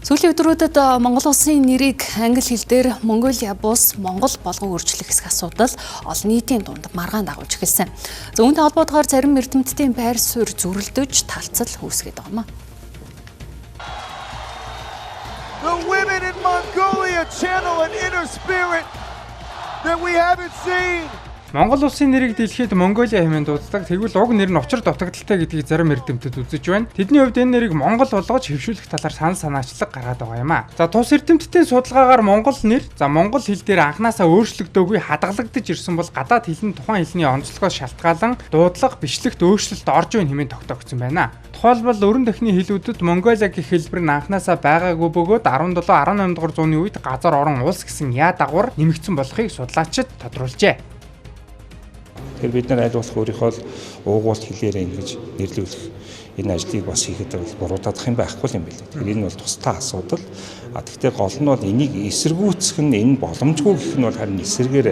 Сүүлийн өдрүүдэд Монгол улсын нэрийг англи хэл дээр Mongolia бус Монгол болгон өөрчлөх хэсэг асуудал олон нийтийн дунд маргаан дагуулж эхэлсэн. Үүнтэй холбоотойгоор зарим эрдэмтдийн байр суурь зүрэлдэж талцал үүсгээд байгаа юм. The women in Mongolia channel an inner spirit that we haven't seen. Монгол улсын нэрийг дэлхийд Mongolia хэмээн дууддаг. Тэгвэл уг нэр нь учир дутагдaltaй гэдгийг зарим эрдэмтэд үзэж байна. Тэдний хувьд энэ нэрийг Монгол болгож хэвшүүлэх талаар санаачлаг гаргаад байгаа юм а. За тус эрдэмтдийн судалгаагаар Монгол нэр Монгол хэл дээр анханасаа өөрчлөгдөөгүй хадгалагдаж ирсэн бол гадаад хэл нь тухайн хэлний онцлогоос шалтгаалan дуудлага, бичлэгт өөрчлөлт орж ийн хэмээн тогтоогдсон байна. Тухайлбал өрн дахины хэлүүдэд Mongolia гэх хэлбэр нь анханасаа байгаагүй бөгөөд 17, 18 дугаар зууны үед газар орон улс гэсэн яа дагавар нэмэгдсэн болохыг судлаачид тодруулжээ. Тэгэхээр бид нар аль болох өөрийнхөө уугуулт хэлээрээ ингэж нэрлүүлэх энэ ажлыг бас хийхэд буруудах юм байхгүй юм билээ. Тэгэхээр энэ бол тусдаа асуудал. Гэхдээ гол нь бол энийг эсэргүүцэх нь энэ боломжгүй гэх нь бол харин эсэргээр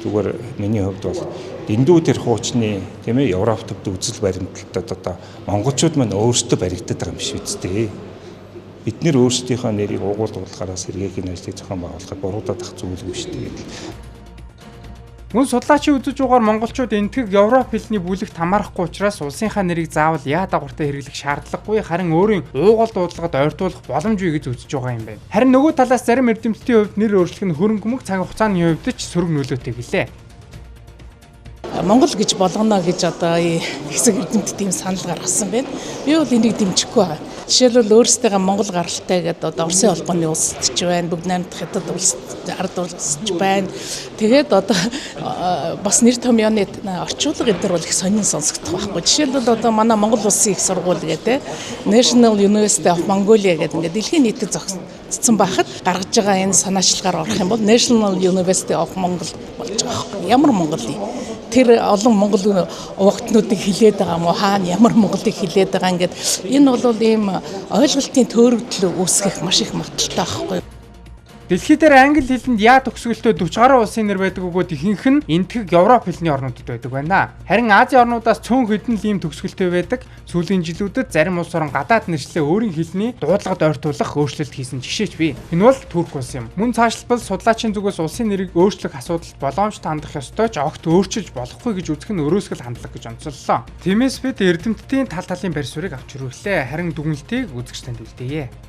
зүгээр миний хувьд бол дэндүү тэр хуучны тийм ээ Европ төвд үзэл баримталтад одоо монголчууд маань өөрсдөө баригдаад байгаа юм биш үстэй. Бид нэр өөрсдийнхөө нэрийг уугуулт уулахаараа сэргээгийн ажлыг зохион байгуулахад буруудах зүйлгүй шүү дээ. Мөн судлаачийн үзэж угаар монголчууд энтгэг Европ хэлний бүлэгт хамаарахгүй учраас улсынхаа нэрийг заавал яа дагавартай хэрэглэх шаардлагагүй харин өөрийн уугуул дуудлагад ойртуулах боломжгүй гэж үзэж байгаа юм байна. Харин нөгөө талаас зарим эрдэмтдийн хувьд нэр өөрчлөх нь хөрөнгөмөг цаг хугацааны хувьд ч сөрөг нөлөөтэй гэлээ. Монгол гэж болгоно гэж одоо хэсэг эрдэмтдийн санал гаргасан байна. Би бол энийг дэмжихгүй байгаа. Жишээлбэл өөрсдөө Монгол гаралтай гэдэг одоо Оросын холбооны улсч байна, бүгд найрамдах хятад улсч, ард улсч байна. Тэгээд одоо бас нэр томьёоны орчуулга энэ төр бол их сонин сонсогдох байхгүй. Жишээлбэл одоо манай Монгол улсын их сургууль гэдэг National University of Mongolia гэдэг ингээд дэлхийн нийтэд зогссон байхад гаргаж байгаа энэ санаачлагаар орох юм бол National University of Mongol болж байгаа байхгүй. Ямар Монголын тэр олон монгол угтнуудыг хилээд байгаа мó хаана ямар монголыг хилээд байгаа ингээд энэ бол ийм ойлголтын төөрөгдөл үүсгэх маш их магадaltaй байхгүй. Дэлхий дээр англи хэлэнд яа төгсгөлтөө 40 гаруй улсын нэр байдаг бөгөөд ихэнх нь энтгэг Европ хэлний орнуудад байдаг байна. Харин Азийн орнуудаас цөөн хэдэн л ийм төгсгөлтөө байдаг. Сүүлийн жилүүдэд зарим улс орн гадаад нэршлээ өөрийн хэлний дуудлагад ойртуулах өөрчлөлт хийсэн жишээч бий. Энэ бол Турк улс юм. Мөн цаашлбал судлаачийн зүгээс улсын нэрийг өөрчлөх асуудалд боломжтой хандах ёстой ч огт өөрчилж болохгүй гэж үзэх нь өрөөсгөл хандлага гэж онцоллоо. Тиймээс бид эрдэмтдийн тал талын барь суурийг авч ирүүлээ. Харин дүгнэлтийг үзэгч танд үлдээе.